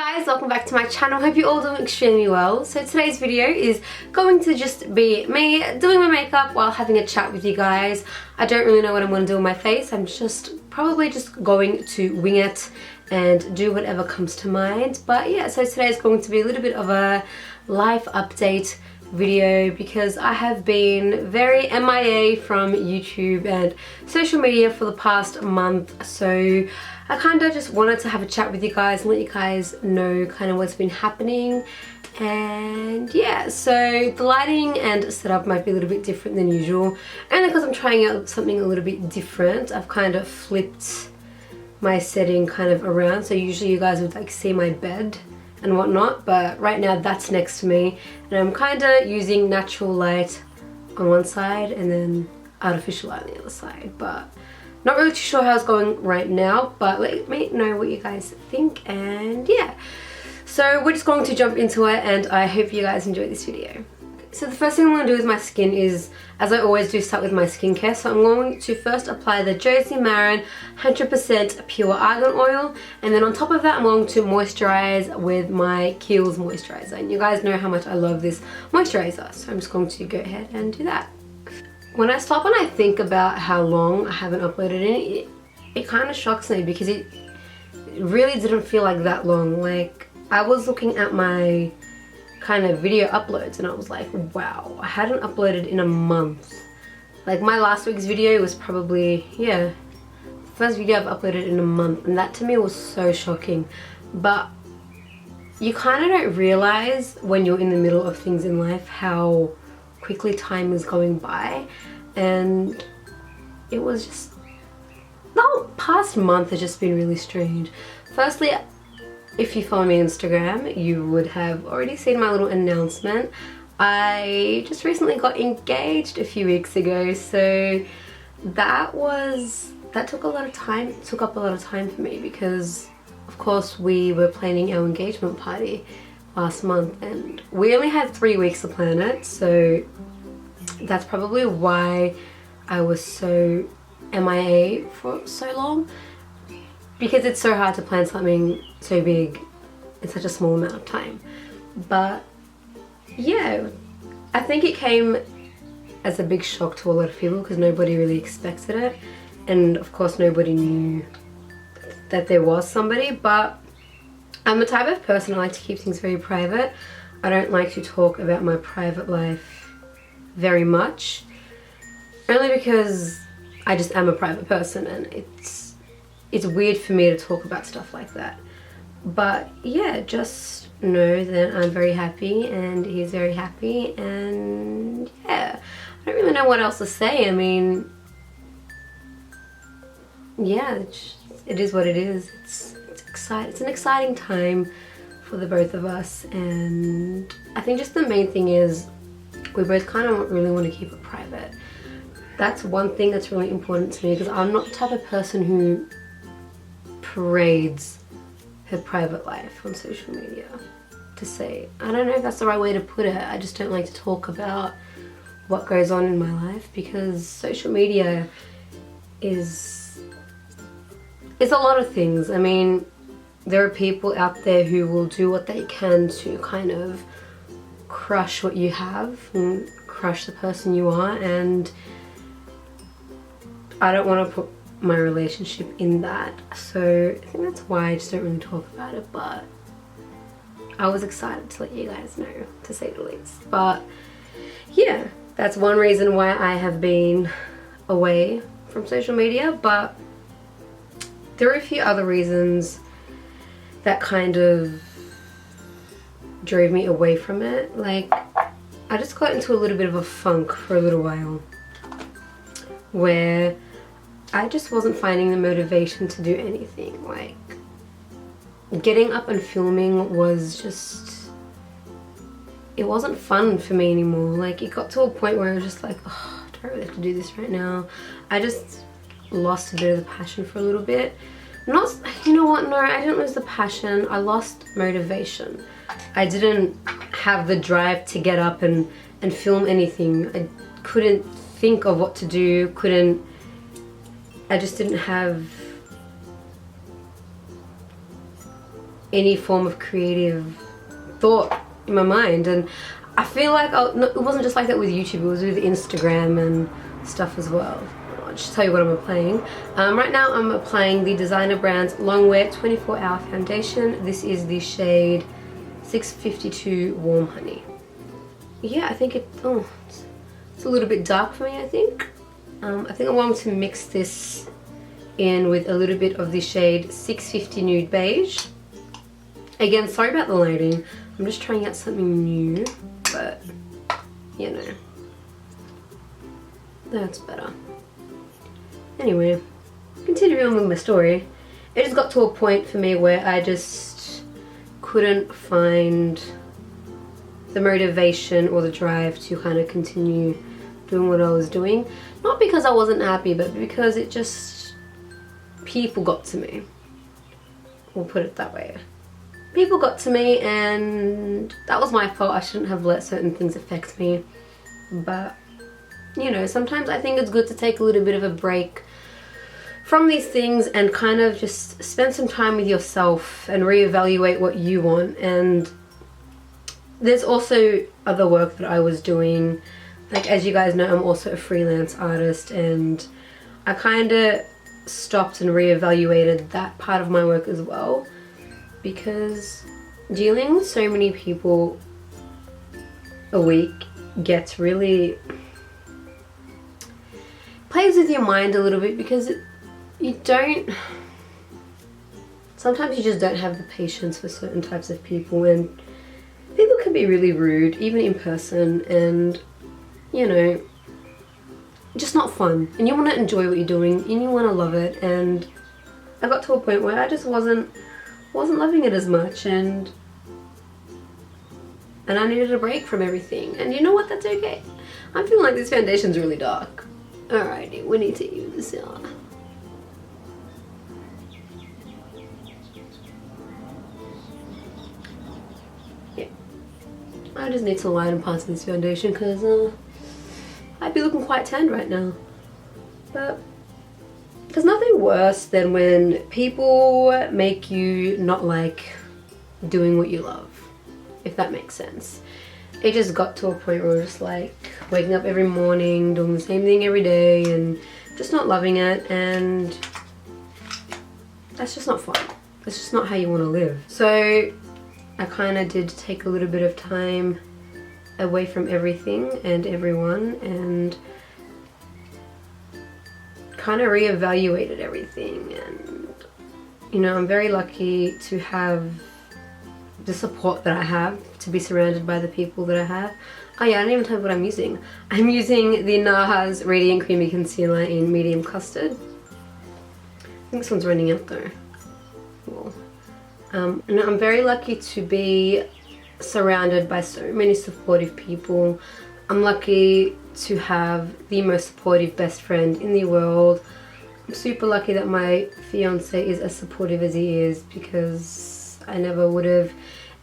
guys, welcome back to my channel. Hope you're all doing extremely well. So today's video is going to just be me doing my makeup while having a chat with you guys. I don't really know what I'm going to do with my face. I'm probably just going to wing it and do whatever comes to mind. But yeah, so today is going to be a little bit of a life update video because I have been very MIA from YouTube and social media for the past month. So I kind of just wanted to have a chat with you guys and let you guys know kind of what's been happening. And yeah, so the lighting and setup might be a little bit different than usual, and because I'm trying out something a little bit different, I've kind of flipped my setting kind of around. So usually you guys would like see my bed and whatnot, but right now that's next to me, and I'm kind of using natural light on one side and then artificial light on the other side. But not really too sure how it's going right now, but let me know what you guys think. And yeah, so we're just going to jump into it, and I hope you guys enjoy this video. So the first thing I'm going to do with my skin is, as I always do, start with my skincare. So I'm going to first apply the Josie Maran 100% pure argan oil, and then on top of that I'm going to moisturize with my Kiehl's moisturizer, and you guys know how much I love this moisturizer, so I'm just going to go ahead and do that. When I stop and I think about how long I haven't uploaded in it kind of shocks me, because it really didn't feel like that long. Like, I was looking at my kind of video uploads and I was like, wow, I hadn't uploaded in a month. Like, my last week's video was probably, yeah, the first video I've uploaded in a month, and that to me was so shocking. But you kind of don't realize when you're in the middle of things in life how quickly time is going by, and it was just, the whole past month has just been really strange. Firstly, if you follow me on Instagram, you would have already seen my little announcement. I just recently got engaged a few weeks ago, so that took a lot of time. It took up a lot of time for me because, of course, we were planning our engagement party last month, and we only had 3 weeks to plan it, so that's probably why I was so MIA for so long, because it's so hard to plan something so big in such a small amount of time. But yeah, I think it came as a big shock to a lot of people because nobody really expected it, and of course nobody knew that there was somebody. But I'm the type of person, I like to keep things very private. I don't like to talk about my private life very much, only because I just am a private person, and it's weird for me to talk about stuff like that. But yeah, just know that I'm very happy and he's very happy, and yeah, I don't really know what else to say. I mean, yeah, it is what it is. It's an exciting time for the both of us, and I think just the main thing is we both kind of really want to keep it private. That's one thing that's really important to me, because I'm not the type of person who parades her private life on social media. To say, I don't know if that's the right way to put it, I just don't like to talk about what goes on in my life, because social media is a lot of things. I mean, there are people out there who will do what they can to kind of crush what you have and crush the person you are, and I don't want to put my relationship in that. So I think that's why I just don't really talk about it, but I was excited to let you guys know, to say the least. But yeah, that's one reason why I have been away from social media. But there are a few other reasons that kind of drove me away from it. Like, I just got into a little bit of a funk for a little while where I just wasn't finding the motivation to do anything. Like, getting up and filming was just, it wasn't fun for me anymore. Like, it got to a point where I was just like, oh, do I really have to do this right now? I just lost a bit of the passion for a little bit. Not, you know what, no, I didn't lose the passion, I lost motivation. I didn't have the drive to get up and film anything. I couldn't think of what to do, I just didn't have any form of creative thought in my mind. And I feel like it wasn't just like that with YouTube, it was with Instagram and stuff as well. I'll just tell you what I'm applying. Right now I'm applying the Designer Brands Longwear 24 Hour Foundation. This is the shade 652 Warm Honey. Yeah, I think it's a little bit dark for me, I think. I think I want to mix this in with a little bit of the shade 650 Nude Beige. Again, sorry about the lighting. I'm just trying out something new, but you know, that's better. Anyway, continuing with my story, it just got to a point for me where I just couldn't find the motivation or the drive to kind of continue doing what I was doing. Not because I wasn't happy, but because it just, people got to me. We'll put it that way. People got to me and that was my fault. I shouldn't have let certain things affect me. But, you know, sometimes I think it's good to take a little bit of a break from these things and kind of just spend some time with yourself and reevaluate what you want. And there's also other work that I was doing. Like, as you guys know, I'm also a freelance artist, and I kind of stopped and reevaluated that part of my work as well, because dealing with so many people a week gets really, plays with your mind a little bit, because sometimes you just don't have the patience for certain types of people, and people can be really rude even in person, and you know, just not fun. And you want to enjoy what you're doing and you want to love it, and I got to a point where I just wasn't loving it as much, and I needed a break from everything. And you know what, that's okay. I'm feeling like this foundation's really dark. Alrighty, we need to even this out. Yeah, I just need to lighten parts of this foundation because I'd be looking quite tanned right now. But there's nothing worse than when people make you not like doing what you love, if that makes sense. It just got to a point where we're just like waking up every morning, doing the same thing every day, and just not loving it, and that's just not fun. That's just not how you want to live. So I kind of did take a little bit of time away from everything and everyone, and kind of reevaluated everything. And you know, I'm very lucky to have the support that I have, to be surrounded by the people that I have. Oh yeah, I didn't even tell you what I'm using. I'm using the NARS Radiant Creamy Concealer in Medium Custard. I think this one's running out though. Cool. And I'm very lucky to be surrounded by so many supportive people. I'm lucky to have the most supportive best friend in the world. I'm super lucky that my fiance is as supportive as he is, because I never would have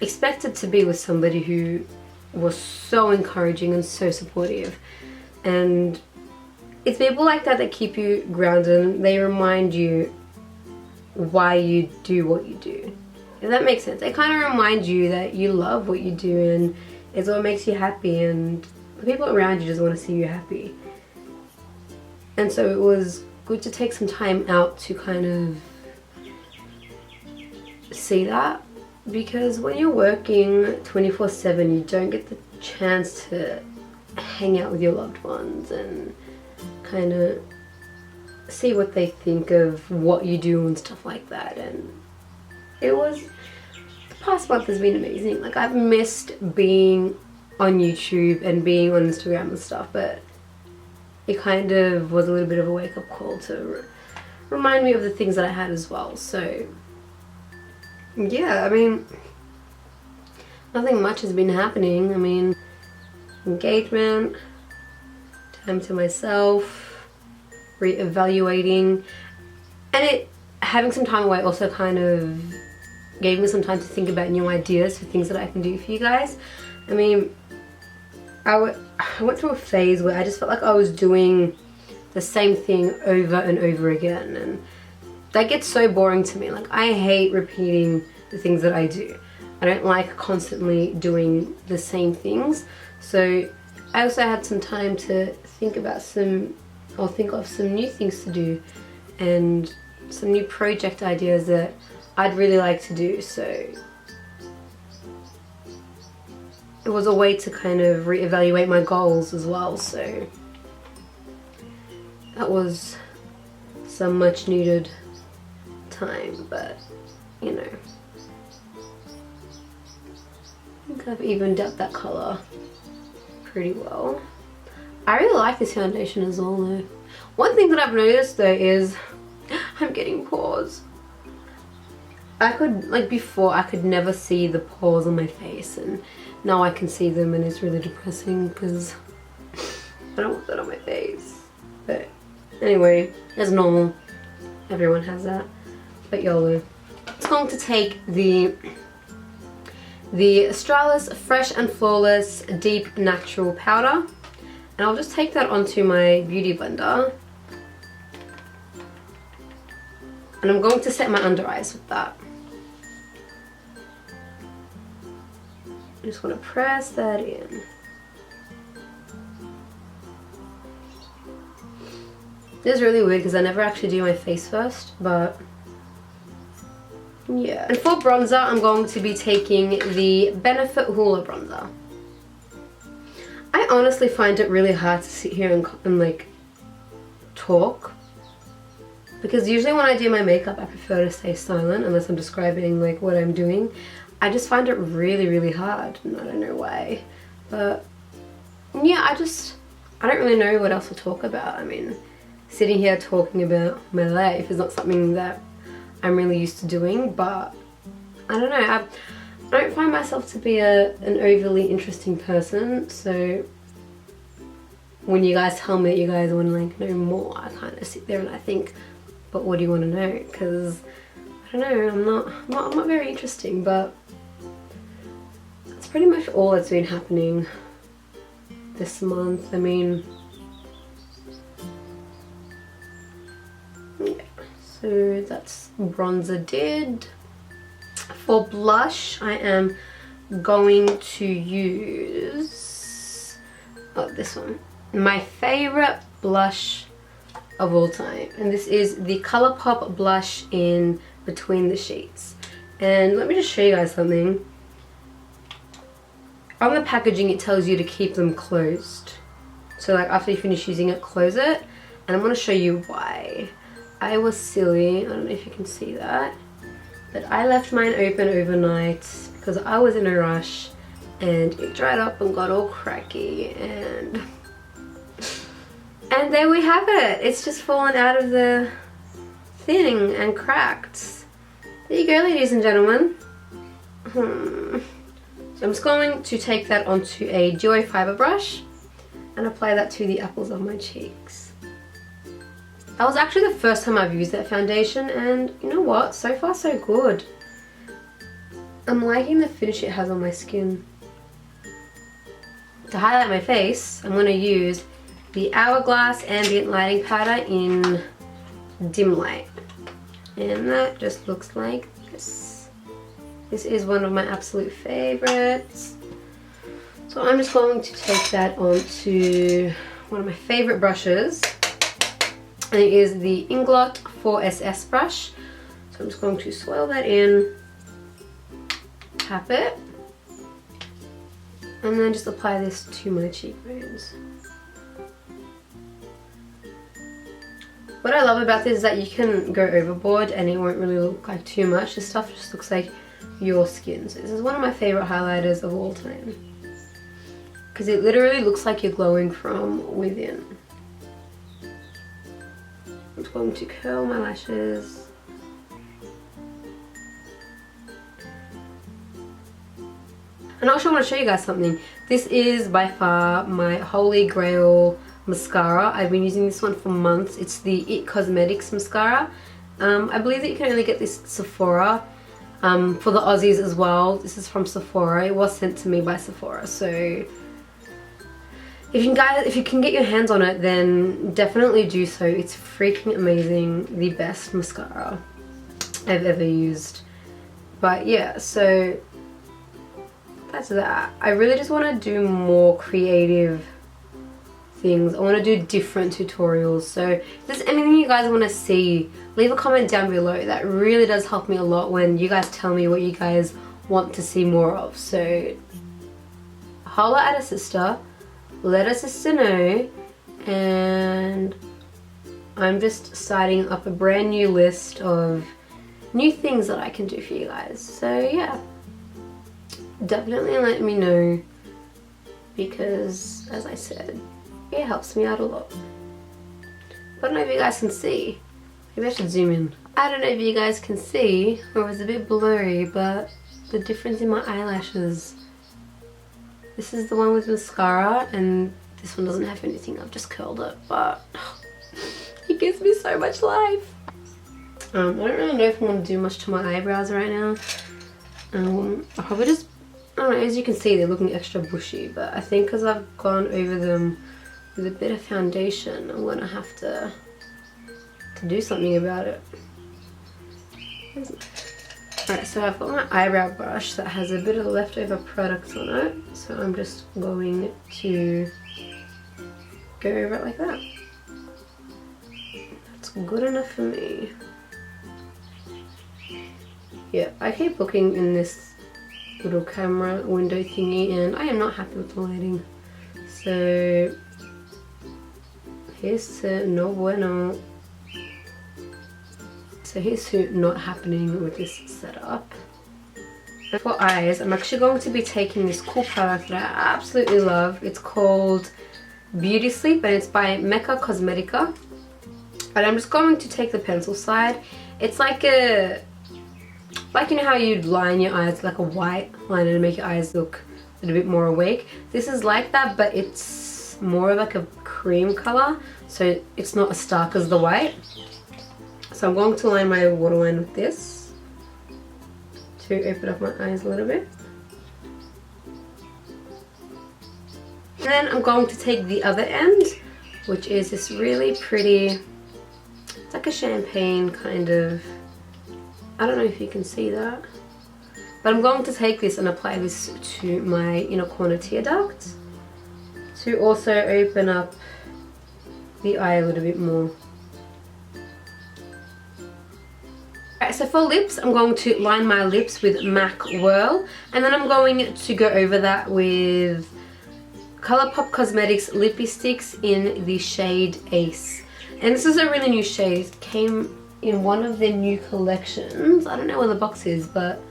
expected to be with somebody who was so encouraging and so supportive. And it's people like that that keep you grounded, and they remind you why you do what you do. If that makes sense. They kind of remind you that you love what you do and it's what makes you happy, and the people around you just want to see you happy. And so it was good to take some time out to kind of see that, because when you're working 24/7 you don't get the chance to hang out with your loved ones and kind of see what they think of what you do and stuff like that. And it was, the past month has been amazing. Like, I've missed being on YouTube and being on Instagram and stuff, but it kind of was a little bit of a wake-up call to remind me of the things that I had as well. So yeah, I mean, nothing much has been happening. I mean, engagement, time to myself, re-evaluating, and having some time away also kind of gave me some time to think about new ideas for things that I can do for you guys. I mean, I went through a phase where I just felt like I was doing the same thing over and over again, and that gets so boring to me. Like, I hate repeating the things that I do. I don't like constantly doing the same things. So I also had some time to think about think of some new things to do and some new project ideas that I'd really like to do. So it was a way to kind of reevaluate my goals as well. So that was some much needed time, but you know, I think I've evened out that colour pretty well. I really like this foundation as well though. One thing that I've noticed though is I'm getting pores. Before I could never see the pores on my face, and now I can see them, and it's really depressing because I don't want that on my face. But anyway, it's normal. Everyone has that. But YOLO. It's going to take the Australis Fresh and Flawless Deep Natural Powder, and I'll just take that onto my beauty blender. And I'm going to set my under eyes with that. I just want to press that in. This is really weird because I never actually do my face first, but yeah. And for bronzer, I'm going to be taking the Benefit Hoola bronzer. I honestly find it really hard to sit here and like talk, because usually when I do my makeup I prefer to stay silent unless I'm describing like what I'm doing. I just find it really hard, and I don't know why. But yeah, I don't really know what else to talk about. I mean, sitting here talking about my life is not something that I'm really used to doing, but I don't know, I don't find myself to be an overly interesting person, so when you guys tell me that you guys want to like know more, I kind of sit there and I think, but what do you want to know? Because I don't know, I'm not very interesting, but that's pretty much all that's been happening this month. I mean, yeah, so that's bronzer did. For blush, I am going to use this one, my favorite blush of all time, and this is the ColourPop blush in Between the Sheets. And let me just show you guys something. On the packaging it tells you to keep them closed, so like after you finish using it, close it, and I'm going to show you why. I was silly, I don't know if you can see that, but I left mine open overnight because I was in a rush and it dried up and got all cracky, and there we have it. It's just fallen out of the thing and cracked. There you go, ladies and gentlemen. So I'm just going to take that onto a Duo Fiber brush and apply that to the apples of my cheeks. That was actually the first time I've used that foundation, and you know what? So far so good. I'm liking the finish it has on my skin. To highlight my face, I'm going to use the Hourglass Ambient Lighting Powder in Dim Light. And that just looks like this. This is one of my absolute favorites. So I'm just going to take that onto one of my favorite brushes. And it is the Inglot 4SS brush. So I'm just going to swirl that in, tap it, and then just apply this to my cheekbones. What I love about this is that you can go overboard and it won't really look like too much. This stuff just looks like your skin. So this is one of my favorite highlighters of all time, because it literally looks like you're glowing from within. I'm just going to curl my lashes. And I also want to show you guys something. This is by far my holy grail mascara. I've been using this one for months. It's the It Cosmetics mascara. I believe that you can only get this at Sephora. For the Aussies as well, this is from Sephora. It was sent to me by Sephora, so if you can get your hands on it, then definitely do so. It's freaking amazing. The best mascara I've ever used. But yeah, so that's that. I really just want to do more creative things. I want to do different tutorials. So if there's anything you guys want to see, leave a comment down below. That really does help me a lot when you guys tell me what you guys want to see more of. So holla at a sister, let a sister know, and I'm just starting up a brand new list of new things that I can do for you guys. So yeah, definitely let me know, because as I said, it helps me out a lot. I don't know if you guys can see. Maybe I should zoom in. I don't know if you guys can see, or it was a bit blurry, but the difference in my eyelashes. This is the one with mascara, and this one doesn't have anything. I've just curled it, but it gives me so much life. I don't really know if I want to do much to my eyebrows right now. I'll probably just, I don't know, as you can see they're looking extra bushy, but I think because I've gone over them with a bit of foundation, I'm gonna have to do something about it. Alright, so I've got my eyebrow brush that has a bit of leftover product on it, so I'm just going to go over it like that. That's good enough for me. Yeah, I keep looking in this little camera window thingy and I am not happy with the lighting. So here's to no bueno. So here's to not happening with this setup. And for eyes, I'm actually going to be taking this cool product that I absolutely love. It's called Beauty Sleep and it's by Mecca Cosmetica. And I'm just going to take the pencil side. It's like a, you know how you'd line your eyes like a white liner to make your eyes look a little bit more awake. This is like that, but it's more like a cream color, so it's not as stark as the white. So I'm going to line my waterline with this to open up my eyes a little bit. And then I'm going to take the other end, which is this really pretty, it's like a champagne kind of, I don't know if you can see that, but I'm going to take this and apply this to my inner corner tear duct to also open up the eye a little bit more. Alright, so for lips, I'm going to line my lips with MAC Whirl, and then I'm going to go over that with Colourpop Cosmetics Lippy Sticks in the shade Ace. And this is a really new shade. It came in one of their new collections. I don't know where the box is, but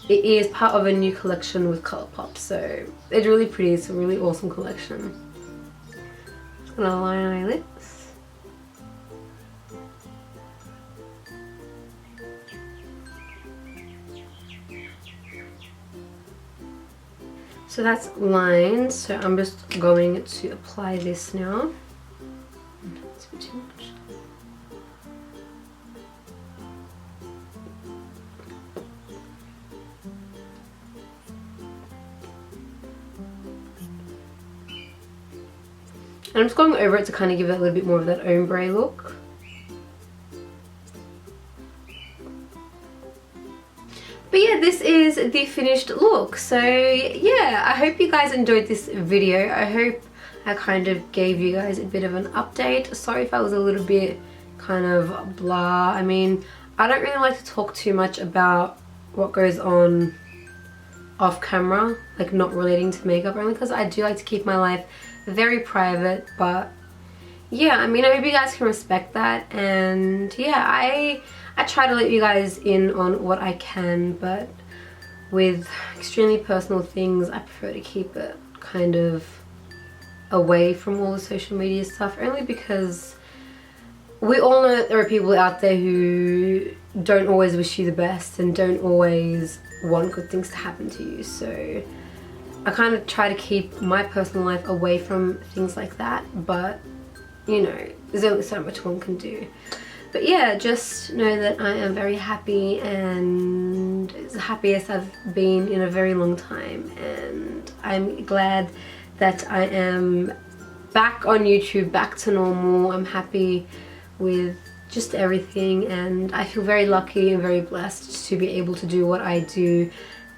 it is part of a new collection with Colourpop, so it's really pretty. It's a really awesome collection. Just gonna line my lips. So that's lined, so I'm just going to apply this now. It's a bit too much. And I'm just going over it to kind of give it a little bit more of that ombre look. But yeah, this is the finished look. So yeah, I hope you guys enjoyed this video. I hope I kind of gave you guys a bit of an update. Sorry if I was a little bit kind of blah. I mean, I don't really like to talk too much about what goes on off camera, like not relating to makeup, only because I do like to keep my life very private. But yeah, I mean, I hope you guys can respect that, and yeah, I try to let you guys in on what I can, but with extremely personal things I prefer to keep it kind of away from all the social media stuff, only because we all know that there are people out there who don't always wish you the best and don't always want good things to happen to you. So I kind of try to keep my personal life away from things like that, but you know, there's only so much one can do. But yeah, just know that I am very happy, and it's the happiest I've been in a very long time, and I'm glad that I am back on YouTube, back to normal. I'm happy with just everything, and I feel very lucky and very blessed to be able to do what I do,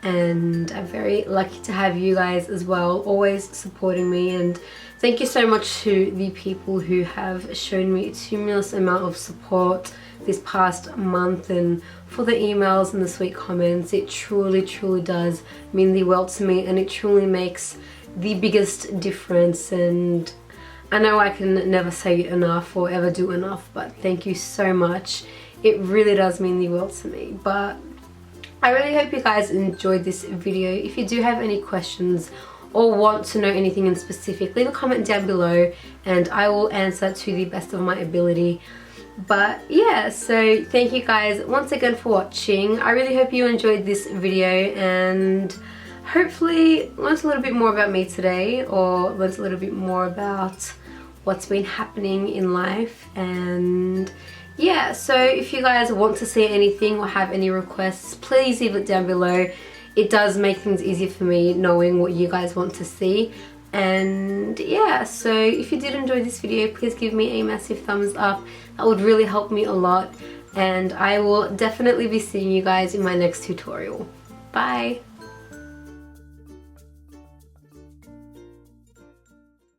and I'm very lucky to have you guys as well, always supporting me. And thank you so much to the people who have shown me a tremendous amount of support this past month, and for the emails and the sweet comments. It truly does mean the world to me, and it truly makes the biggest difference. And I know I can never say it enough or ever do enough, but thank you so much. It really does mean the world to me. But I really hope you guys enjoyed this video. If you do have any questions or want to know anything in specific, leave a comment down below and I will answer to the best of my ability. But yeah, so thank you guys once again for watching. I really hope you enjoyed this video and hopefully learned a little bit more about me today, or learned a little bit more about what's been happening in life. And yeah, so if you guys want to see anything or have any requests, please leave it down below. It does make things easier for me knowing what you guys want to see. And yeah, so if you did enjoy this video, please give me a massive thumbs up. That would really help me a lot, and I will definitely be seeing you guys in my next tutorial. Bye!